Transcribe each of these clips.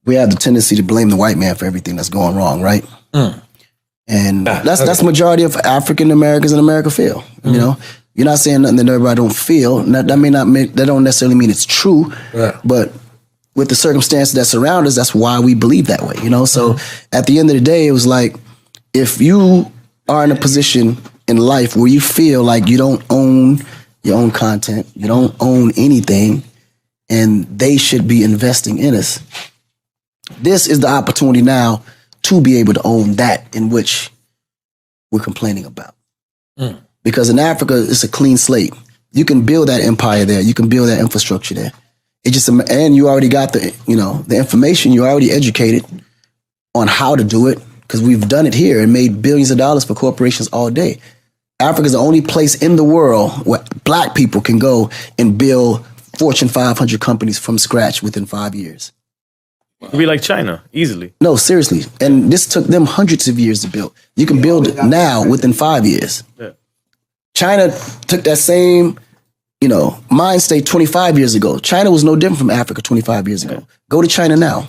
we have the tendency to blame the white man for everything that's going wrong, right? And that's the majority of African Americans in America feel. You know, you're not saying nothing that everybody don't feel. That don't necessarily mean it's true, but with the circumstances that surround us, that's why we believe that way. You know, so at the end of the day, it was like, if you are in a position in life where you feel like you don't own your own content, you don't own anything, and they should be investing in us, this is the opportunity now to be able to own that in which we're complaining about. Because in Africa, it's a clean slate. You can build that empire there. You can build that infrastructure there. And you already got the information. You're already educated on how to do it, because we've done it here and made billions of dollars for corporations all day. Africa is the only place in the world where black people can go and build Fortune 500 companies from scratch within 5 years. It'd be like China, easily. No, seriously. And this took them hundreds of years to build. You can build it now within 5 years. Yeah. China took that same, mind state 25 years ago. China was no different from Africa 25 years ago. Go to China now.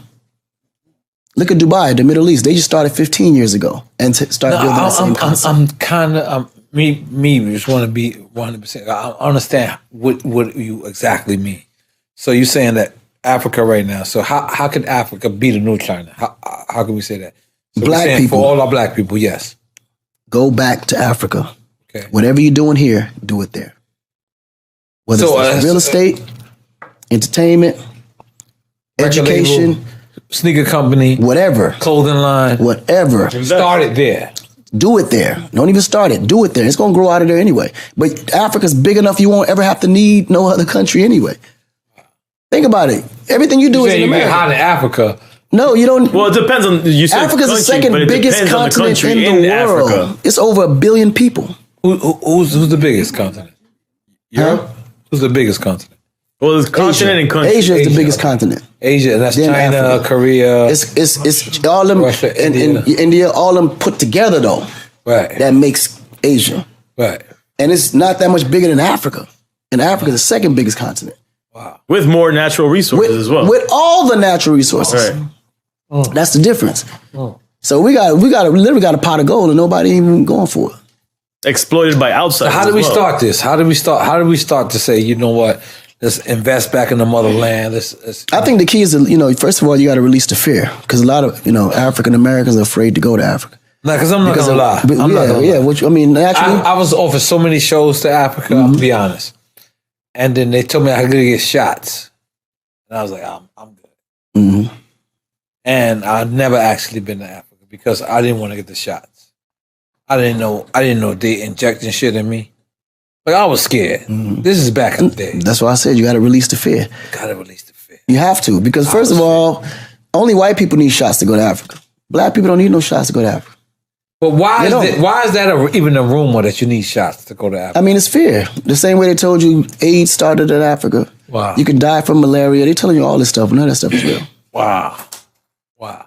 Look at Dubai, the Middle East. They just started 15 years ago and started building that same concept. I'm kind of, me just want to be 100%. I understand what you exactly mean. So you're saying that Africa right now. So how could Africa be the new China? How can we say that? So black people. For all our black people, yes. Go back to Africa. Okay. Whatever you're doing here, do it there. Whether it's real estate, entertainment, education, label, sneaker company, whatever. Clothing line. Whatever. Start it there. Do it there. Don't even start it. Do it there. It's going to grow out of there anyway. But Africa's big enough you won't ever have to need no other country anyway. Think about it. Everything you do is in America. You get hot in Africa. No, you don't. Well, it depends on you said Africa's the second biggest continent in the world. Africa. It's over 1 billion people. Who's the biggest continent? Europe? Huh? Who's the biggest continent? Well, there's continent and country. Asia is the biggest continent. Asia, and that's Then China, Africa. Korea. It's all them Russia, and India, all them put together though. Right. That makes Asia. Right. And it's not that much bigger than Africa. And Africa's the second biggest continent. Wow. With more natural resources as well. With all the natural resources. Right. That's the difference. So we literally got a pot of gold and nobody even going for it. Exploited by outsiders. So how do we start this? How do we start to say, you know what? Let's invest back in the motherland. I think the key is, first of all, you got to release the fear, because a lot of, African Americans are afraid to go to Africa. No, because I'm not gonna lie. Naturally, I was offered so many shows to Africa. I'll be honest, and then they told me I could get shots, and I was like, I'm good. And I've never actually been to Africa because I didn't want to get the shots. I didn't know they injecting shit in me. Like, I was scared. This is back in the day. That's why I said you got to release the fear. Gotta release the fear. You have to, because first of all, only white people need shots to go to Africa. Black people don't need no shots to go to Africa. But why is that even a rumor that you need shots to go to Africa? I mean, it's fear. The same way they told you AIDS started in Africa. Wow. You can die from malaria. They're telling you all this stuff. None of that stuff is real. Wow.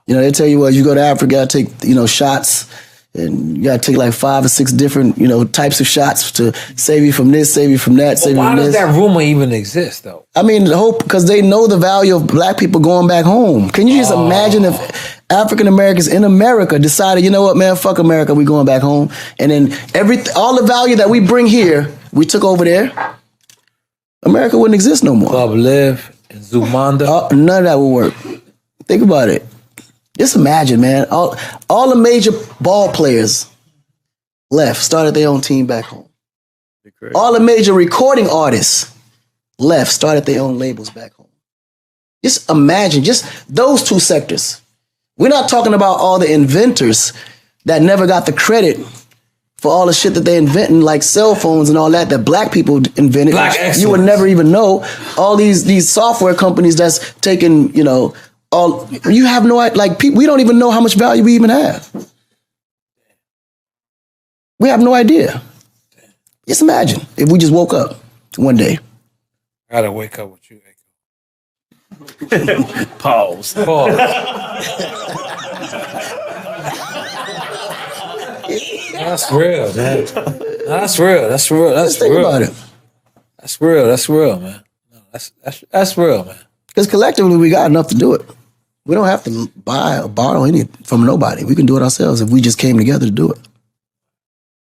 They tell you, well, you go to Africa, you got to take, shots. And you got to take like 5 or 6 different, types of shots to save you from this, save you from that, save you from this. Why does that rumor even exist, though? I mean, because they know the value of black people going back home. Can you just imagine if African Americans in America decided, you know what, man, fuck America, we going back home. And then all the value that we bring here, we took over there. America wouldn't exist no more. Club Live and Zumanda. None of that would work. Think about it. Just imagine, man. All the major ball players left, started their own team back home. All the major recording artists left, started their own labels back home. Just imagine, just those 2 sectors. We're not talking about all the inventors that never got the credit for all the shit that they invented, like cell phones and all that black people invented. You would never even know. All these software companies that's taking, you have no idea. Like, we don't even know how much value we even have. We have no idea. Just imagine if we just woke up one day. I gotta wake up with you. Pause. That's real, man. That's real. Just think about it. That's real, man. No, that's real, man. Because collectively, we got enough to do it. We don't have to buy or borrow any from nobody. We can do it ourselves if we just came together to do it.